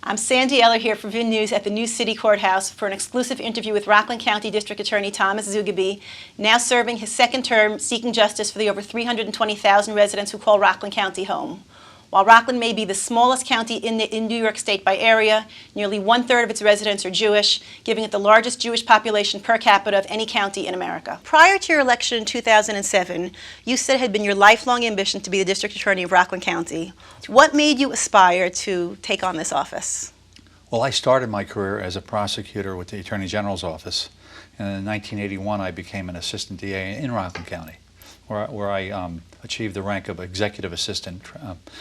I'm Sandy Eller here for VIN News at the New City Courthouse for an exclusive interview with Rockland County District Attorney Thomas Zugibe, now serving his second term seeking justice for the over 320,000 residents who call Rockland County home. While Rockland may be the smallest county in New York State by area, nearly one-third of its residents are Jewish, giving it the largest Jewish population per capita of any county in America. Prior to your election in 2007, you said it had been your lifelong ambition to be the district attorney of Rockland County. What made you aspire to take on this office? Well, I started my career as a prosecutor with the Attorney General's office. And in 1981, I became an assistant DA in Rockland County, where I achieved the rank of executive assistant,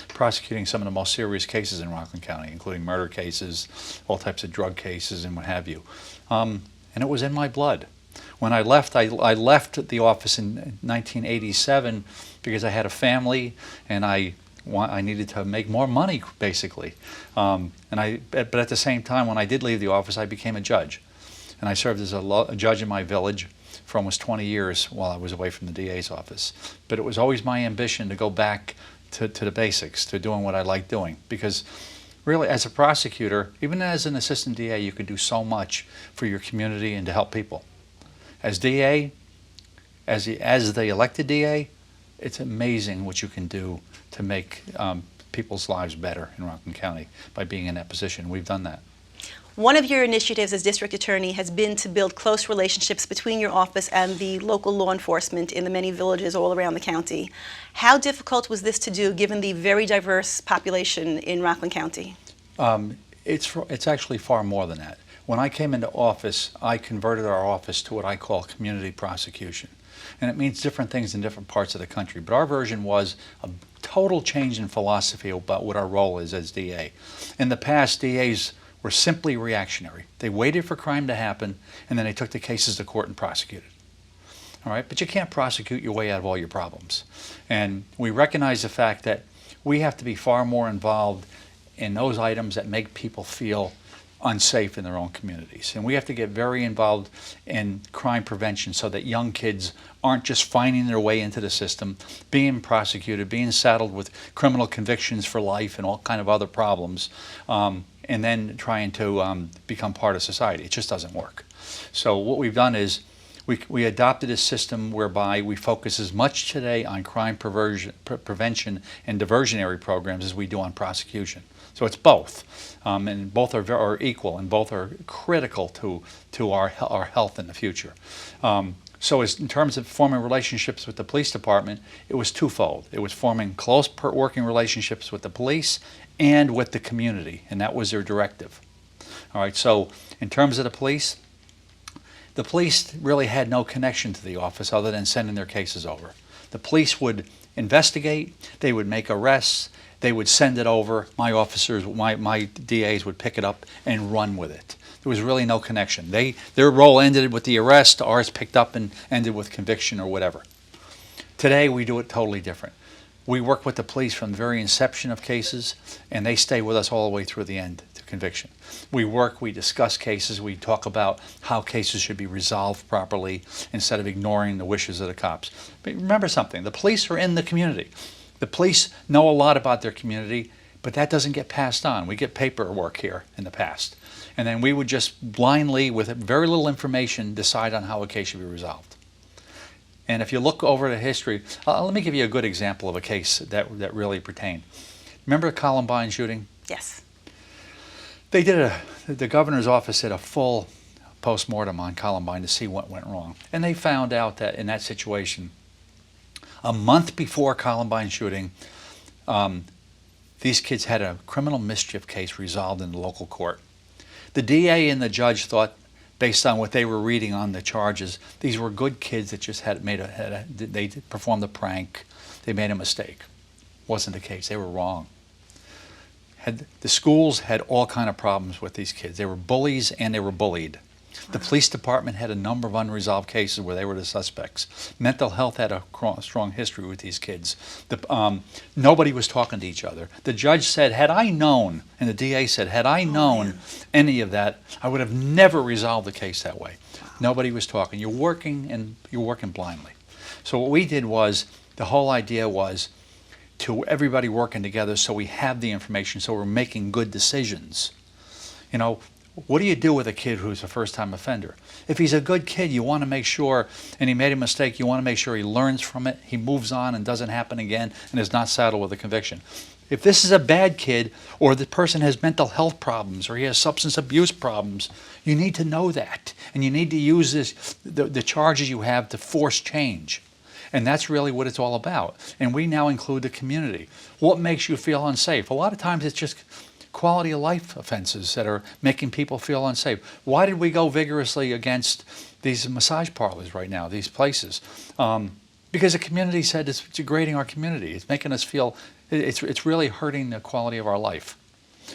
prosecuting some of the most serious cases in Rockland County, including murder cases, all types of drug cases, and what have you. And it was in my blood. When I left, I left the office in 1987 because I had a family and I needed to make more money, basically. But at the same time, when I did leave the office, I became a judge. And I served as a judge in my village for almost 20 years while I was away from the DA's office. But it was always my ambition to go back to the basics, to doing what I like doing. Because really, as a prosecutor, even as an assistant DA, you could do so much for your community and to help people. As DA, as the elected DA, it's amazing what you can do to make people's lives better in Rockland County by being in that position. We've done that. One of your initiatives as district attorney has been to build close relationships between your office and the local law enforcement in the many villages all around the county. How difficult was this to do given the very diverse population in Rockland County? It's actually far more than that. When I came into office, I converted our office to what I call community prosecution. And it means different things in different parts of the country. But our version was a total change in philosophy about what our role is as DA. In the past, DAs were simply reactionary. They waited for crime to happen, and then they took the cases to court and prosecuted. All right, but you can't prosecute your way out of all your problems. And we recognize the fact that we have to be far more involved in those items that make people feel unsafe in their own communities. And we have to get very involved in crime prevention so that young kids aren't just finding their way into the system, being prosecuted, being saddled with criminal convictions for life and all kind of other problems, and then trying to become part of society. It just doesn't work. So what we've done is we adopted a system whereby we focus as much today on crime prevention and diversionary programs as we do on prosecution. So it's both, and both are equal, and both are critical to our health in the future. So in terms of forming relationships with the police department, it was twofold. It was forming close working relationships with the police and with the community, and that was their directive. All right, so in terms of the police really had no connection to the office other than sending their cases over. The police would investigate, they would make arrests, they would send it over, my officers, my DAs would pick it up and run with it. There was really no connection. Their role ended with the arrest, ours picked up and ended with conviction or whatever. Today we do it totally different. We work with the police from the very inception of cases, and they stay with us all the way through the end to conviction. We discuss cases, we talk about how cases should be resolved properly instead of ignoring the wishes of the cops. But remember something, the police are in the community. The police know a lot about their community, but that doesn't get passed on. We get paperwork here in the past. And then we would just blindly, with very little information, decide on how a case should be resolved. And if you look over the history, let me give you a good example of a case that really pertained. Remember the Columbine shooting? Yes. The governor's office did a full post-mortem on Columbine to see what went wrong. And they found out that in that situation, a month before Columbine shooting, these kids had a criminal mischief case resolved in the local court. The DA and the judge thought, based on what they were reading on the charges, these were good kids that just they performed a prank, they made a mistake. Wasn't the case, they were wrong. The schools had all kind of problems with these kids. They were bullies and they were bullied. The police department had a number of unresolved cases where they were the suspects. Mental health had a strong history with these kids. Nobody was talking to each other. The judge said, had I known, and the DA said, had I known any of that, I would have never resolved the case that way. Nobody was talking. You're working blindly. So what we did was, the whole idea was to everybody working together so we have the information, so we're making good decisions. You know, what do you do with a kid who's a first-time offender? If he's a good kid, you want to make sure, and he made a mistake, you want to make sure he learns from it, he moves on and doesn't happen again, and is not saddled with a conviction. If this is a bad kid, or the person has mental health problems, or he has substance abuse problems, you need to know that. And you need to use the charges you have to force change. And that's really what it's all about. And we now include the community. What makes you feel unsafe? A lot of times it's just quality of life offenses that are making people feel unsafe. Why did we go vigorously against these massage parlors right now, these places? Because the community said it's degrading our community. It's making us feel, it's really hurting the quality of our life.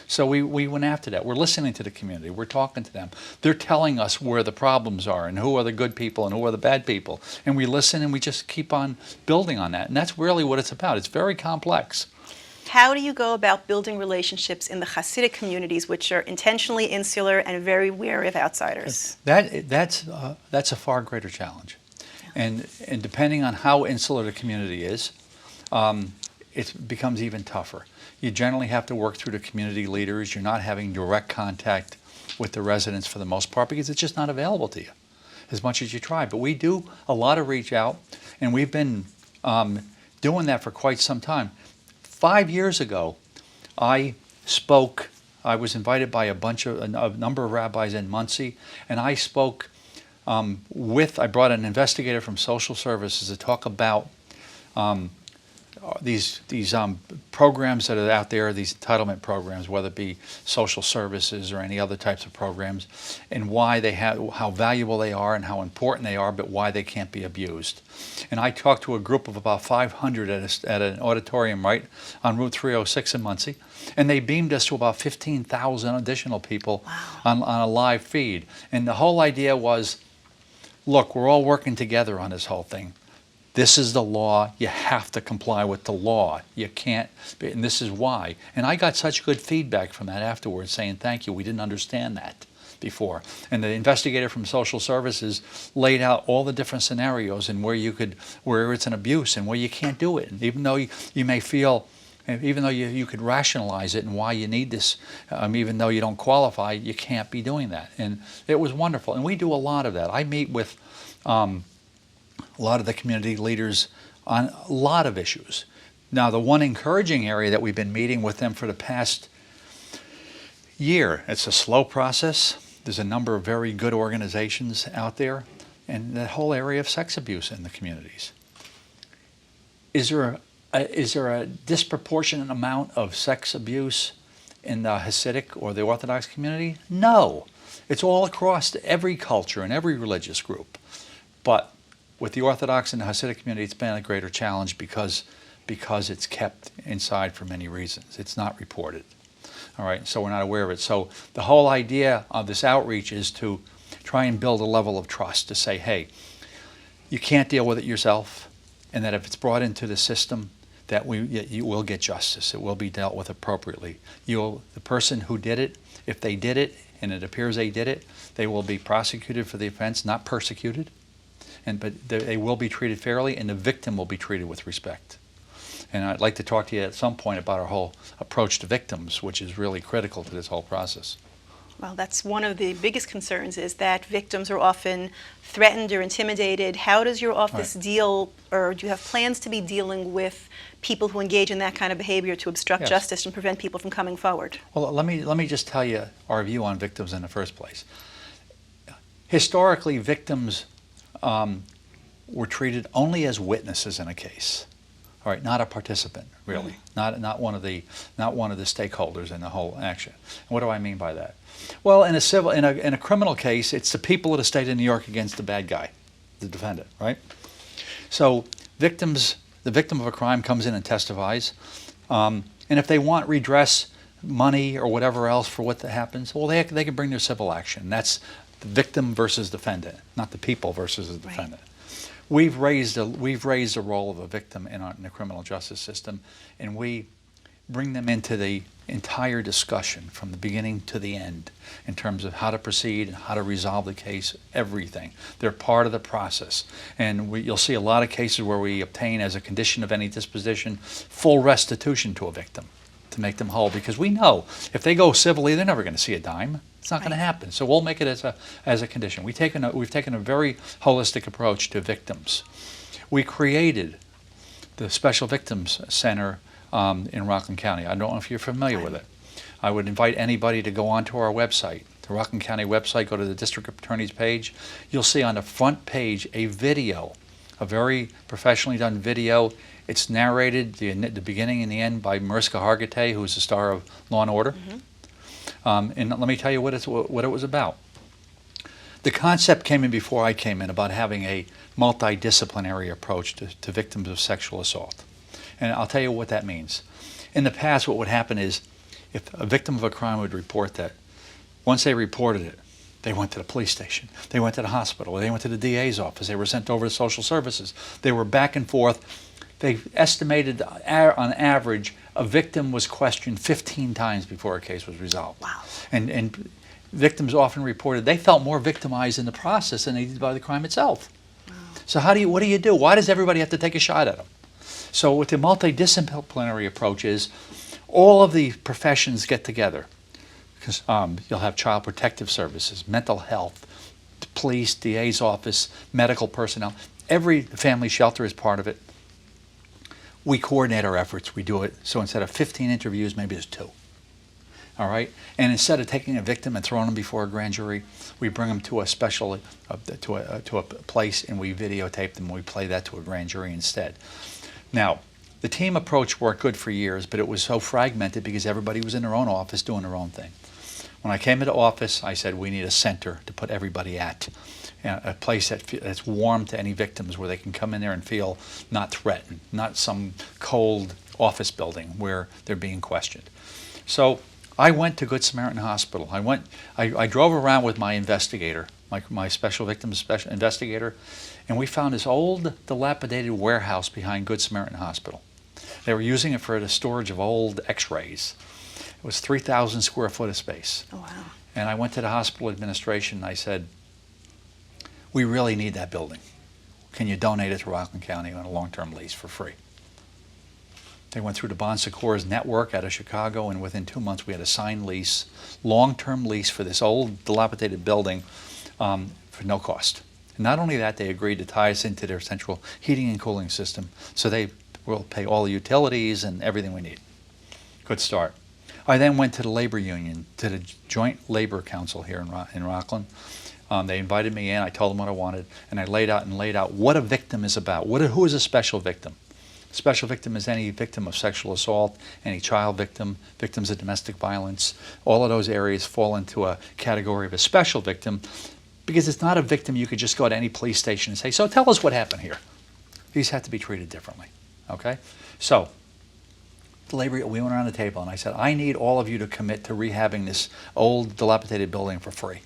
So we went after that. We're listening to the community. We're talking to them. They're telling us where the problems are and who are the good people and who are the bad people. And we listen and we just keep on building on that. And that's really what it's about. It's very complex. How do you go about building relationships in the Hasidic communities, which are intentionally insular and very wary of outsiders? That's a far greater challenge. And depending on how insular the community is, it becomes even tougher. You generally have to work through the community leaders. You're not having direct contact with the residents for the most part because it's just not available to you as much as you try. But we do a lot of reach out, and we've been doing that for quite some time. 5 years ago, I was invited by a number of rabbis in Muncie, and I spoke I brought an investigator from social services to talk about these programs that are out there, these entitlement programs, whether it be social services or any other types of programs, and why how valuable they are and how important they are, but why they can't be abused. And I talked to a group of about 500 at an auditorium right on Route 306 in Muncie, and they beamed us to about 15,000 additional people on a live feed. And the whole idea was, look, we're all working together on this whole thing. This is the law. You have to comply with the law. You can't, and this is why. And I got such good feedback from that afterwards saying, thank you, we didn't understand that before. And the investigator from social services laid out all the different scenarios and where it's an abuse and where you can't do it. And even though you may feel, even though you could rationalize it and why you need this, even though you don't qualify, you can't be doing that. And it was wonderful. And we do a lot of that. I meet with a lot of the community leaders on a lot of issues. Now, the one encouraging area that we've been meeting with them for the past year, it's a slow process. There's a number of very good organizations out there, and the whole area of sex abuse in the communities. Is there a disproportionate amount of sex abuse in the Hasidic or the Orthodox community? No. It's all across every culture and every religious group. But with the Orthodox and the Hasidic community, it's been a greater challenge because it's kept inside for many reasons. It's not reported. All right, so we're not aware of it. So the whole idea of this outreach is to try and build a level of trust to say, hey, you can't deal with it yourself, and that if it's brought into the system, that you will get justice. It will be dealt with appropriately. The person who did it, if they did it, and it appears they did it, they will be prosecuted for the offense, not persecuted. But they will be treated fairly, and the victim will be treated with respect. And I'd like to talk to you at some point about our whole approach to victims, which is really critical to this whole process. Well, that's one of the biggest concerns, is that victims are often threatened or intimidated. How does your office deal, or do you have plans to be dealing with people who engage in that kind of behavior to obstruct justice and prevent people from coming forward? Well, let me just tell you our view on victims in the first place. Historically, victims were treated only as witnesses in a case. All right, not a participant, really, not one of the stakeholders in the whole action. And what do I mean by that? Well, in a criminal case, it's the people of the state of New York against the bad guy, the defendant, right? So the victim of a crime comes in and testifies, and if they want redress, money, or whatever else for what happens, well, they can bring their civil action. That's the victim versus defendant, not the people versus the defendant. We've raised the role of a victim in the criminal justice system, and we bring them into the entire discussion from the beginning to the end in terms of how to proceed and how to resolve the case, everything. They're part of the process. And you'll see a lot of cases where we obtain, as a condition of any disposition, full restitution to a victim to to make them whole, because we know if they go civilly, they're never going to see a dime. It's not going to Right. happen. So we'll make it as a condition. We've taken a very holistic approach to victims. We created the Special Victims Center in Rockland County. I don't know if you're familiar with it. I would invite anybody to go onto our website, the Rockland County website, go to the District Attorney's page. You'll see on the front page a video, a very professionally done video. It's narrated, the beginning and the end, by Mariska Hargitay, who is the star of Law and Order. And let me tell you what it was about. The concept came in before I came in about having a multidisciplinary approach to victims of sexual assault. And I'll tell you what that means. In the past, what would happen is if a victim of a crime would report that, once they reported it, they went to the police station, they went to the hospital, they went to the DA's office, they were sent over to social services. They were back and forth. They estimated on average a victim was questioned 15 times before a case was resolved. Wow. And victims often reported they felt more victimized in the process than they did by the crime itself. Wow. So what do you do? Why does everybody have to take a shot at them? So what the multidisciplinary approach is, all of the professions get together. Because you'll have child protective services, mental health, police, DA's office, medical personnel. Every family shelter is part of it. We coordinate our efforts. We do it. So instead of 15 interviews, maybe it's 2. All right? And instead of taking a victim and throwing them before a grand jury, we bring them to a to a place and we videotape them and we play that to a grand jury instead. Now, the team approach worked good for years, but it was so fragmented because everybody was in their own office doing their own thing. When I came into office, I said we need a center to put everybody at, a place that's warm to any victims, where they can come in there and feel not threatened, not some cold office building where they're being questioned. So I went to Good Samaritan Hospital. I drove around with my investigator, my special victims investigator, and we found this old, dilapidated warehouse behind Good Samaritan Hospital. They were using it for the storage of old x-rays. It was 3,000 square foot of space. Oh, wow. And I went to the hospital administration and I said, we really need that building. Can you donate it to Rockland County on a long-term lease for free? They went through the Bon Secours network out of Chicago, and within 2 months we had a signed lease, long-term lease for this old, dilapidated building for no cost. And not only that, they agreed to tie us into their central heating and cooling system, so they will pay all the utilities and everything we need. Good start. I then went to the labor union, to the Joint Labor Council here in Rockland. They invited me in, I told them what I wanted, and I laid out what a victim is about. Who is a special victim? A special victim is any victim of sexual assault, any child victim, victims of domestic violence. All of those areas fall into a category of a special victim, because it's not a victim you could just go to any police station and say, so tell us what happened here. These have to be treated differently, okay? So, we went around the table and I said, I need all of you to commit to rehabbing this old, dilapidated building for free.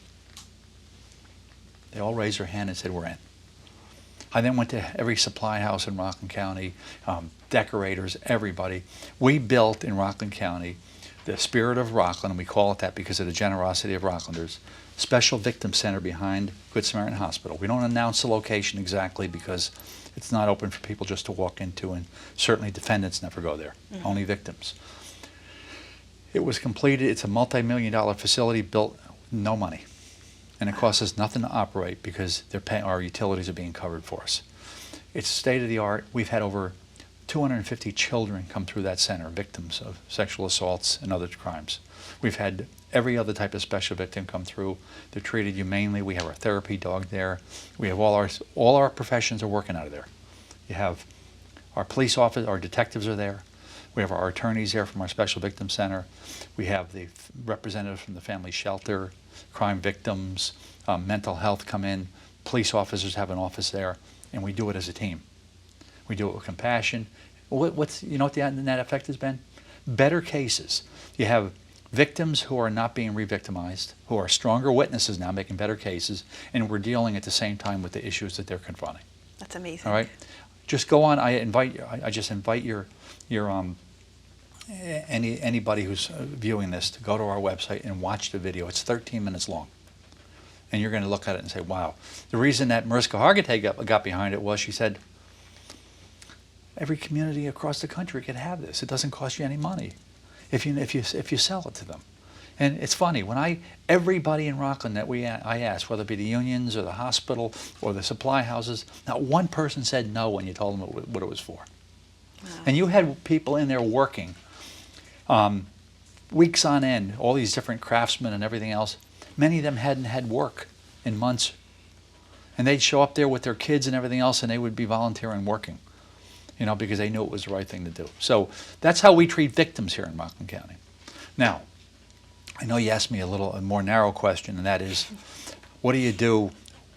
They all raised their hand and said, we're in. I then went to every supply house in Rockland County, decorators, everybody. We built in Rockland County the Spirit of Rockland, and we call it that because of the generosity of Rocklanders, Special Victim Center behind Good Samaritan Hospital. We don't announce the location exactly because it's not open for people just to walk into, and certainly defendants never go there, only victims. It was completed. It's a multi-million-dollar facility built with no money. And it costs us nothing to operate because our utilities are being covered for us. It's state-of-the-art. We've had over 250 children come through that center, victims of sexual assaults and other crimes. We've had every other type of special victim come through. They're treated humanely. We have our therapy dog there. We have all our professions are working out of there. You have our police office, our detectives are there. We have our attorneys there from our Special Victim Center. We have the representatives from the family shelter, crime victims, mental health come in. Police officers have an office there, and we do it as a team. We do it with compassion. You know what the net effect has been? Better cases. You have victims who are not being re-victimized, who are stronger witnesses now, making better cases, and we're dealing at the same time with the issues that they're confronting. That's amazing. All right, just go on. I just invite anybody who's viewing this to go to our website and watch the video. It's 13 minutes long, and you're going to look at it and say, "Wow!" The reason that Mariska Hargitay got behind it was she said, "Every community across the country could have this. It doesn't cost you any money. if you sell it to them. And it's funny, when everybody in Rockland that I asked, whether it be the unions or the hospital or the supply houses, not one person said no when you told them what it was for. Wow. And you had people in there working weeks on end, all these different craftsmen and everything else. Many of them hadn't had work in months. And they'd show up there with their kids and everything else, and they would be volunteering working, you know, because they knew it was the right thing to do. So that's how we treat victims here in Rockland County. Now, I know you asked me a more narrow question, and that is, what do you do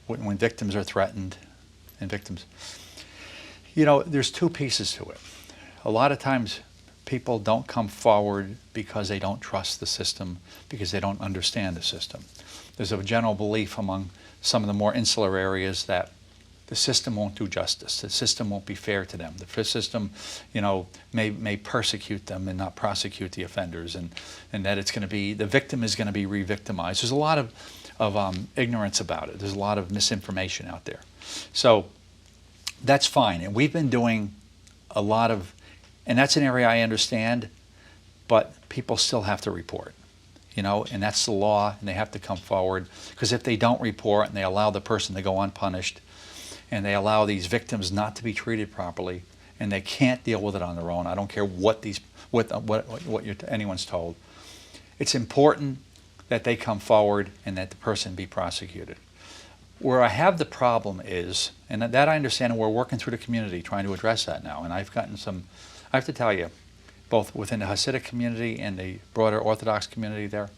when victims are threatened and victims? You know, there's two pieces to it. A lot of times people don't come forward because they don't trust the system, because they don't understand the system. There's a general belief among some of the more insular areas that the system won't do justice. The system won't be fair to them. The system, you know, may persecute them and not prosecute the offenders, and that it's going to be, the victim is going to be re-victimized. There's a lot of ignorance about it. There's a lot of misinformation out there. So that's fine, and we've been doing a lot of, and that's an area I understand, but people still have to report. You know, and that's the law, and they have to come forward, because if they don't report and they allow the person to go unpunished, and they allow these victims not to be treated properly, and they can't deal with it on their own, I don't care what anyone's told, it's important that they come forward and that the person be prosecuted. Where I have the problem is, and that I understand, and we're working through the community trying to address that now, and I've gotten some, I have to tell you, both within the Hasidic community and the broader Orthodox community there,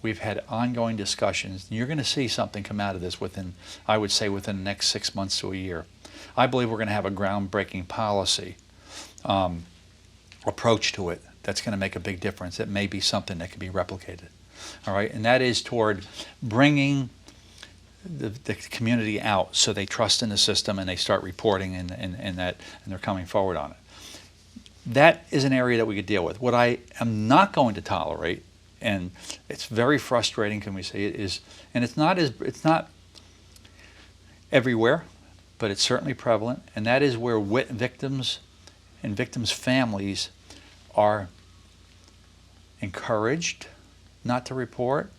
we've had ongoing discussions. And you're going to see something come out of this within, I would say, within the next 6 months to a year. I believe we're going to have a groundbreaking policy approach to it that's going to make a big difference. It may be something that can be replicated. All right, and that is toward bringing the community out so they trust in the system and they start reporting and they're coming forward on it. That is an area that we could deal with. What I am not going to tolerate, and it's very frustrating, can we say it is, and it's not everywhere, but it's certainly prevalent, and that is where victims and victims' families are encouraged not to report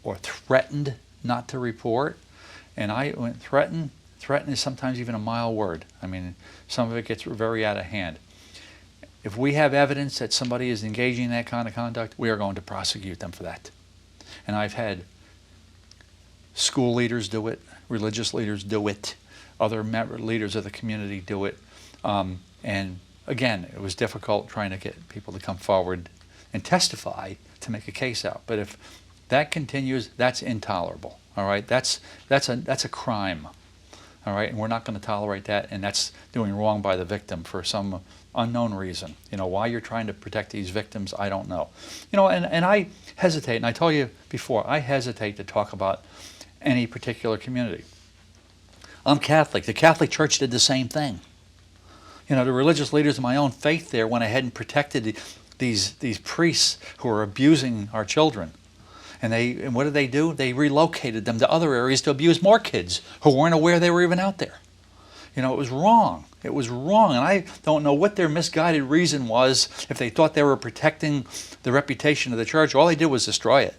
or threatened not to report. And threaten is sometimes even a mild word. I mean, some of it gets very out of hand. If we have evidence that somebody is engaging in that kind of conduct, we are going to prosecute them for that. And I've had school leaders do it, religious leaders do it, other leaders of the community do it. And again, it was difficult trying to get people to come forward and testify to make a case out. But if that continues, that's intolerable. All right, that's a crime. All right, and we're not going to tolerate that, and that's doing wrong by the victim for some unknown reason. You know, why you're trying to protect these victims, I don't know. You know, and I hesitate, and I told you before, I hesitate to talk about any particular community. I'm Catholic. The Catholic Church did the same thing. You know, the religious leaders of my own faith there went ahead and protected these priests who are abusing our children. And what did they do? They relocated them to other areas to abuse more kids who weren't aware they were even out there. You know, it was wrong. It was wrong. And I don't know what their misguided reason was. If they thought they were protecting the reputation of the church, all they did was destroy it.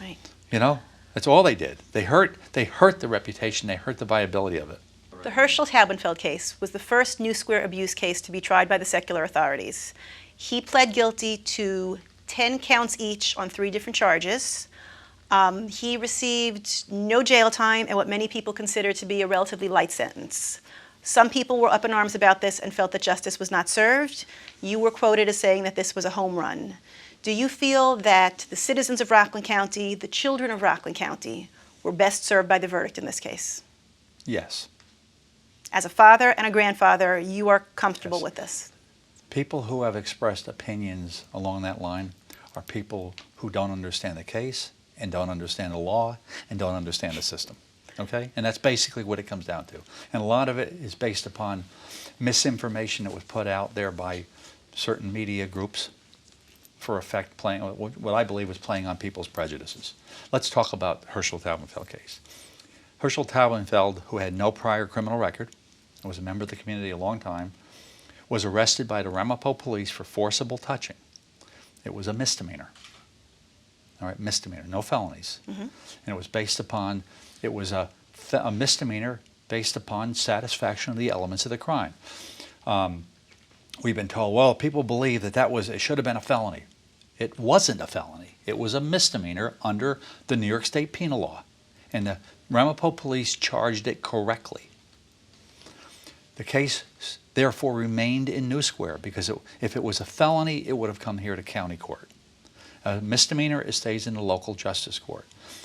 Right. You know, that's all they did. They hurt the reputation. They hurt the viability of it. The Hershel Talenfeld case was the first New Square abuse case to be tried by the secular authorities. He pled guilty to 10 counts each on 3 different charges. He received no jail time and what many people consider to be a relatively light sentence. Some people were up in arms about this and felt that justice was not served. You were quoted as saying that this was a home run. Do you feel that the citizens of Rockland County, the children of Rockland County, were best served by the verdict in this case? Yes. As a father and a grandfather, you are comfortable with this? People who have expressed opinions along that line are people who don't understand the case and don't understand the law and don't understand the system. Okay? And that's basically what it comes down to. And a lot of it is based upon misinformation that was put out there by certain media groups for effect, playing what I believe was playing on people's prejudices. Let's talk about the Hershel Talenfeld case. Hershel Talenfeld, who had no prior criminal record, and was a member of the community a long time, was arrested by the Ramapo police for forcible touching. It was a misdemeanor. All right, misdemeanor, no felonies. And it was based upon, it was a misdemeanor based upon satisfaction of the elements of the crime. We've been told, well, people believe that it should have been a felony. It wasn't a felony. It was a misdemeanor under the New York State Penal Law. And the Ramapo police charged it correctly. The case, therefore, remained in New Square because if it was a felony, it would have come here to county court. A misdemeanor, it stays in the local justice court.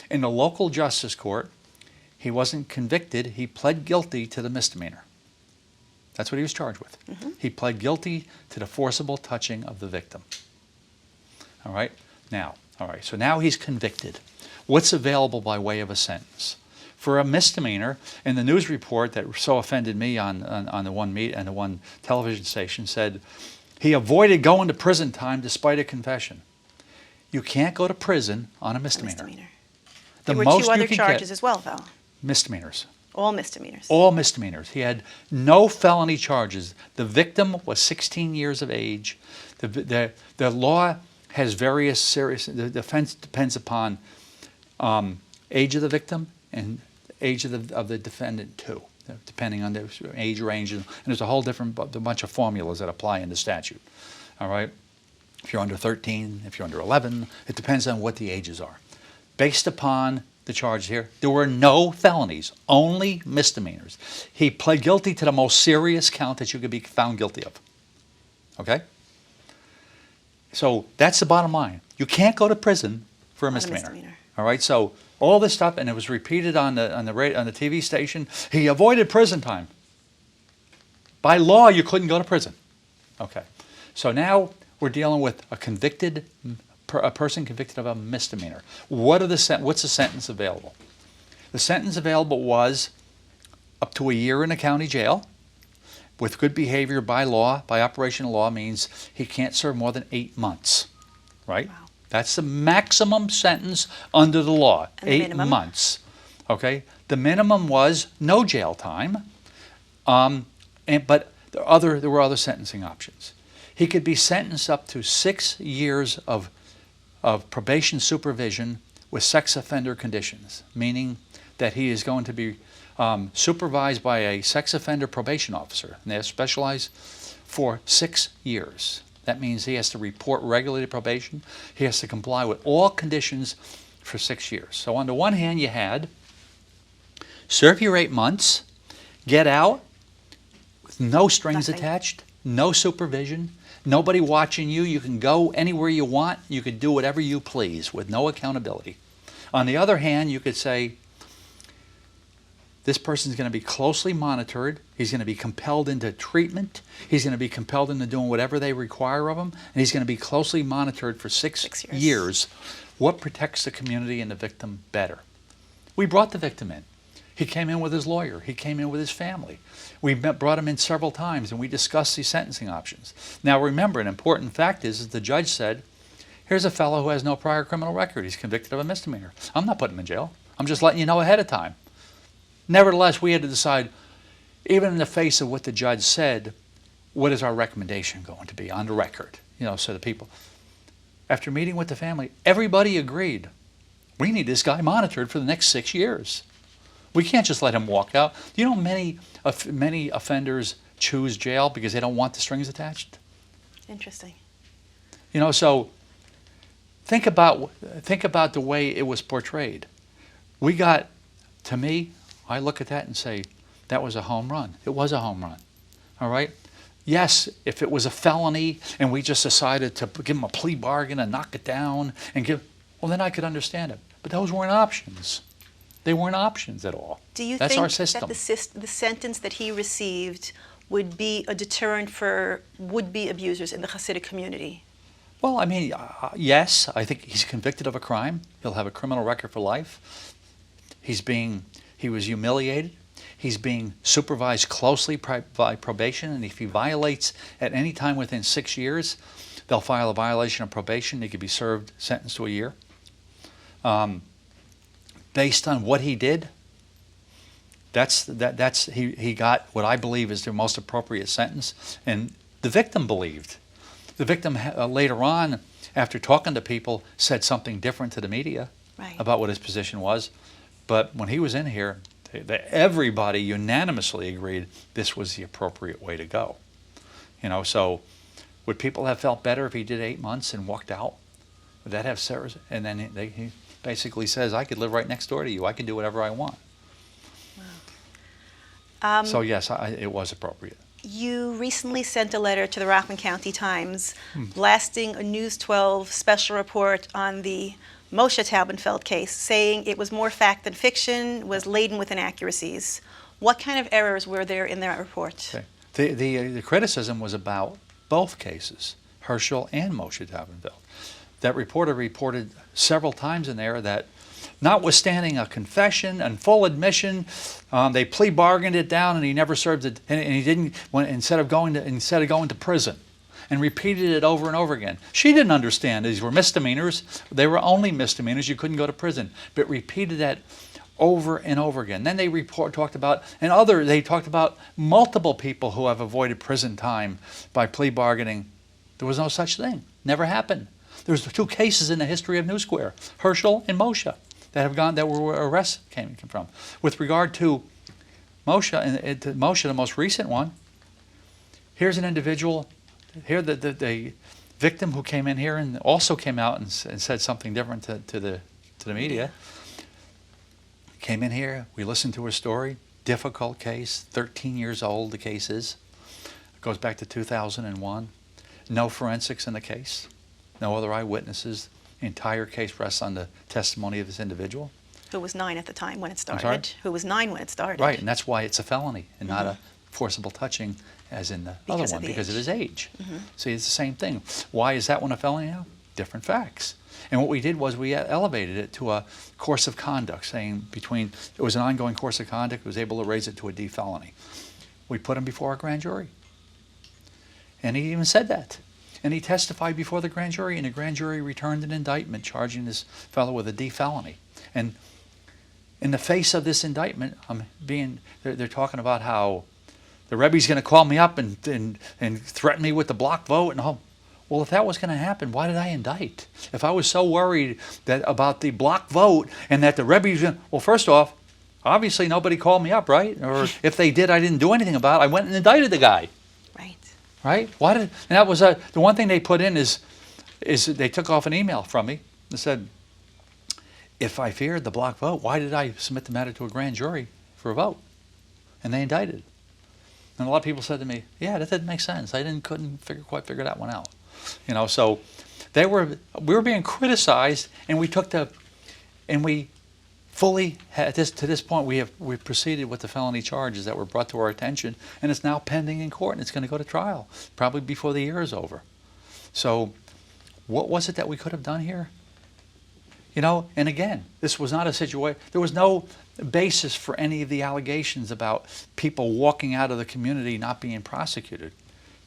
In the local justice court, he wasn't convicted. He pled guilty to the misdemeanor. That's what he was charged with. He pled guilty to the forcible touching of the victim. All right? So now he's convicted. What's available by way of a sentence? For a misdemeanor, in the news report that so offended me on the one television station said, he avoided going to prison time despite a confession. You can't go to prison on a misdemeanor. There were two other charges as well, though. Misdemeanors. All misdemeanors. All misdemeanors. He had no felony charges. The victim was 16 years of age. The law has various serious, the offense depends upon age of the victim and age of the defendant too, depending on the age range. And there's a whole bunch of formulas that apply in the statute. All right? If you're under 13, if you're under 11, it depends on what the ages are. Based upon the charge here, there were no felonies, only misdemeanors. He pled guilty to the most serious count that you could be found guilty of. Okay? So that's the bottom line. You can't go to prison for a misdemeanor. All right? So all this stuff, and it was repeated on the TV station. He avoided prison time. By law, you couldn't go to prison. Okay. So now we're dealing with a person convicted of a misdemeanor. What's the sentence available? The sentence available was up to a year in a county jail with good behavior by law. By operational law means he can't serve more than 8 months, right? Wow. That's the maximum sentence under the law, and the 8 minimum? months. Okay? The minimum was no jail time, but there were other sentencing options. He could be sentenced up to 6 years of probation supervision with sex offender conditions, meaning that he is going to be supervised by a sex offender probation officer, and they're specialized for 6 years. That means he has to report regularly to probation. He has to comply with all conditions for 6 years. So on the one hand, you had serve your 8 months, get out with no strings attached, no supervision, nobody watching you. You can go anywhere you want. You could do whatever you please with no accountability. On the other hand, you could say, this person is going to be closely monitored. He's going to be compelled into treatment. He's going to be compelled into doing whatever they require of him. And he's going to be closely monitored for 6 years. What protects the community and the victim better? We brought the victim in. He came in with his lawyer. He came in with his family. We brought him in several times and we discussed these sentencing options. Now remember, an important fact is the judge said, here's a fellow who has no prior criminal record. He's convicted of a misdemeanor. I'm not putting him in jail. I'm just letting you know ahead of time. Nevertheless, we had to decide, even in the face of what the judge said, what is our recommendation going to be on the record? So the people, after meeting with the family, everybody agreed, we need this guy monitored for the next 6 years. We can't just let him walk out. Do you know many offenders choose jail because they don't want the strings attached? Interesting. So think about the way it was portrayed. We got, to me, I look at that and say, that was a home run. It was a home run. All right? Yes, if it was a felony and we just decided to give him a plea bargain and knock it down well, then I could understand it. But those weren't options. They weren't options at all. Do you That's think our system. that the sentence that he received would be a deterrent for would-be abusers in the Hasidic community? Well, I mean, yes. I think he's convicted of a crime. He'll have a criminal record for life. He was humiliated. He's being supervised closely by probation, and if he violates at any time within 6 years, they'll file a violation of probation. He could be sentenced to a year. Based on what he did, he got what I believe is the most appropriate sentence, and the victim believed. The victim later on after talking to people, said something different to the media Right. about what his position was. But when he was in here, everybody unanimously agreed this was the appropriate way to go. So would people have felt better if he did 8 months and walked out? Would that have serious? And then he basically says, I could live right next door to you. I can do whatever I want. Wow. So yes, it was appropriate. You recently sent a letter to the Rockland County Times blasting a News 12 special report on the Moshe Talenfeld case, saying it was more fact than fiction, was laden with inaccuracies. What kind of errors were there in that report? Okay. The criticism was about both cases, Hershel and Moshe Talenfeld. That reporter reported several times in there that notwithstanding a confession and full admission, they plea bargained it down, and he never served it, and he didn't. Instead of going to prison, and repeated it over and over again. She didn't understand these were misdemeanors. They were only misdemeanors. You couldn't go to prison, but repeated that over and over again. Then they talked about multiple people who have avoided prison time by plea bargaining. There was no such thing. Never happened. There's 2 cases in the history of New Square, Hershel and Moshe, that were arrests came from. With regard to Moshe, the most recent one, here's an individual. Here, the victim who came in here and also came out and said something different to the media. Came in here. We listened to her story. Difficult case. 13 years old. The case is. It goes back to 2001. No forensics in the case. No other eyewitnesses. The entire case rests on the testimony of this individual. Who was 9 at the time when it started. I'm sorry? Who was 9 when it started. Right, and that's why it's a felony and not a forcible touching as in the other one, because of his age. See, it's the same thing. Why is that one a felony now? Different facts. And what we did was we elevated it to a course of conduct, saying it was an ongoing course of conduct, was able to raise it to a D felony. We put him before a grand jury. And he even said that. And he testified before the grand jury, and the grand jury returned an indictment charging this fellow with a D felony. And in the face of this indictment, they're talking about how the Rebbe's going to call me up and threaten me with the block vote and all. Well, if that was going to happen, why did I indict? If I was so worried about the block vote and that the Rebbe's going to... Well, first off, obviously nobody called me up, right? Or if they did, I didn't do anything about it. I went and indicted the guy. Right? And that was the one thing they put in is they took off an email from me that said, if I feared the block vote, why did I submit the matter to a grand jury for a vote? And they indicted. And a lot of people said to me, yeah, that didn't make sense. I couldn't quite figure that one out. So we were being criticized, and we fully had to this point we've proceeded with the felony charges that were brought to our attention, and it's now pending in court, and it's going to go to trial probably before the year is over. So what was it that we could have done here? And again, this was not a situation. There was no basis for any of the allegations about people walking out of the community not being prosecuted.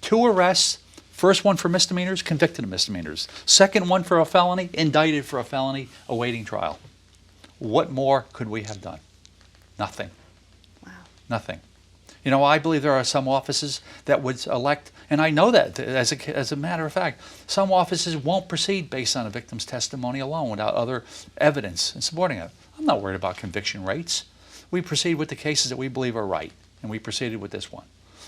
2 arrests. First one for misdemeanors, convicted of misdemeanors. Second one for a felony, indicted for a felony, awaiting trial. What more could we have done? Nothing. Wow. Nothing. I believe there are some offices that would elect, and I know that as a matter of fact, some offices won't proceed based on a victim's testimony alone without other evidence and supporting it. I'm not worried about conviction rates. We proceed with the cases that we believe are right, and we proceeded with this one.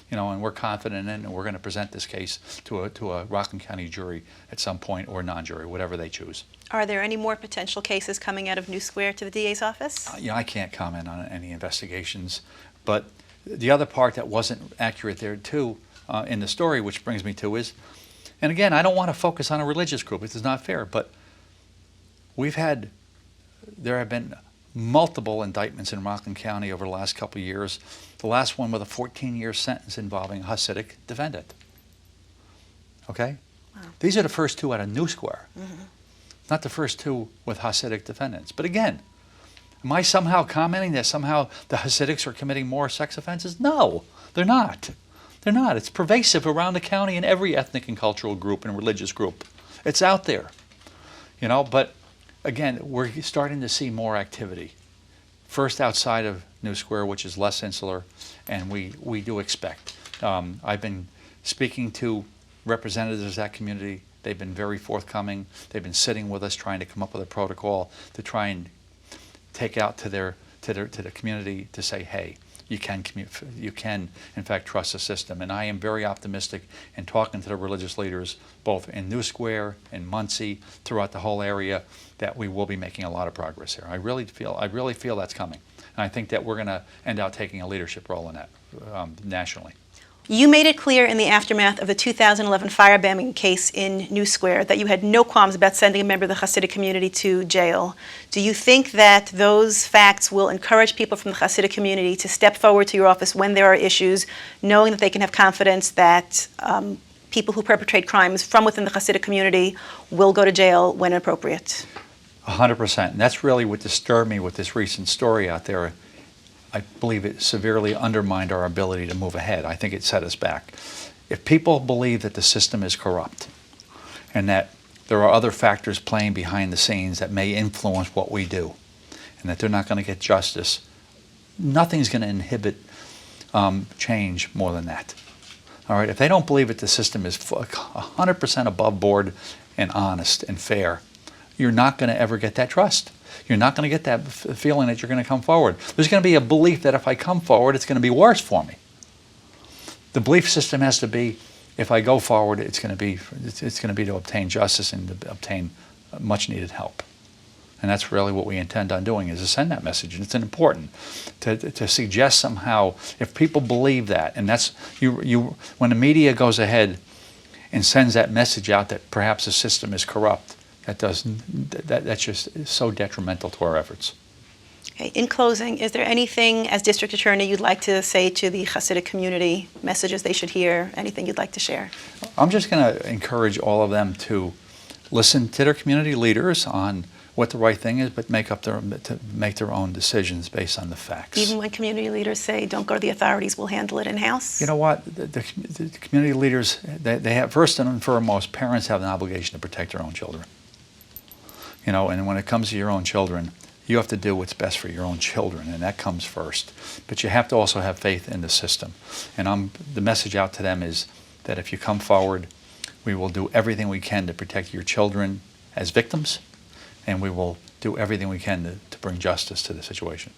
And we're confident in it, and we're going to present this case to a Rockland County jury at some point, or non-jury, whatever they choose. Are there any more potential cases coming out of New Square to the DA's office? I can't comment on any investigations, but the other part that wasn't accurate there too in the story, which brings me to is, and again, I don't want to focus on a religious group. It is not fair, but there have been multiple indictments in Rockland County over the last couple of years. The last one with a 14-year sentence involving a Hasidic defendant. Okay? Wow. These are the first 2 out of New Square. Not the first 2 with Hasidic defendants. But again, am I somehow commenting that somehow the Hasidics are committing more sex offenses? No, they're not. They're not. It's pervasive around the county in every ethnic and cultural group and religious group. It's out there. But again, we're starting to see more activity. First outside of New Square, which is less insular, and we do expect. I've been speaking to representatives of that community. They've been very forthcoming. They've been sitting with us, trying to come up with a protocol to try and take out to the community to say, hey, you can in fact trust the system. And I am very optimistic in talking to the religious leaders, both in New Square, in Muncie, throughout the whole area, that we will be making a lot of progress here. I really feel that's coming. And I think that we're going to end up taking a leadership role in that nationally. You made it clear in the aftermath of the 2011 firebombing case in New Square that you had no qualms about sending a member of the Hasidic community to jail. Do you think that those facts will encourage people from the Hasidic community to step forward to your office when there are issues, knowing that they can have confidence that people who perpetrate crimes from within the Hasidic community will go to jail when appropriate? 100%. And that's really what disturbed me with this recent story out there. I believe it severely undermined our ability to move ahead. I think it set us back. If people believe that the system is corrupt and that there are other factors playing behind the scenes that may influence what we do and that they're not going to get justice, nothing's going to inhibit change more than that. All right? If they don't believe that the system is 100% above board and honest and fair, you're not going to ever get that trust. You're not going to get that feeling that you're going to come forward. There's going to be a belief that if I come forward, it's going to be worse for me. The belief system has to be, if I go forward, it's going to be to obtain justice and to obtain much needed help. And that's really what we intend on doing, is to send that message. And it's important to suggest somehow, if people believe that, and that's when the media goes ahead and sends that message out that perhaps the system is corrupt, that's just so detrimental to our efforts. Okay. In closing, is there anything as district attorney you'd like to say to the Hasidic community, messages they should hear, anything you'd like to share? I'm just going to encourage all of them to listen to their community leaders on what the right thing is, but to make their own decisions based on the facts. Even when community leaders say, don't go to the authorities, we'll handle it in-house? You know what? The community leaders, they have, first and foremost, parents have an obligation to protect their own children. You know, and when it comes to your own children, you have to do what's best for your own children, and that comes first. But you have to also have faith in the system. And the message out to them is that if you come forward, we will do everything we can to protect your children as victims, and we will do everything we can to bring justice to the situation.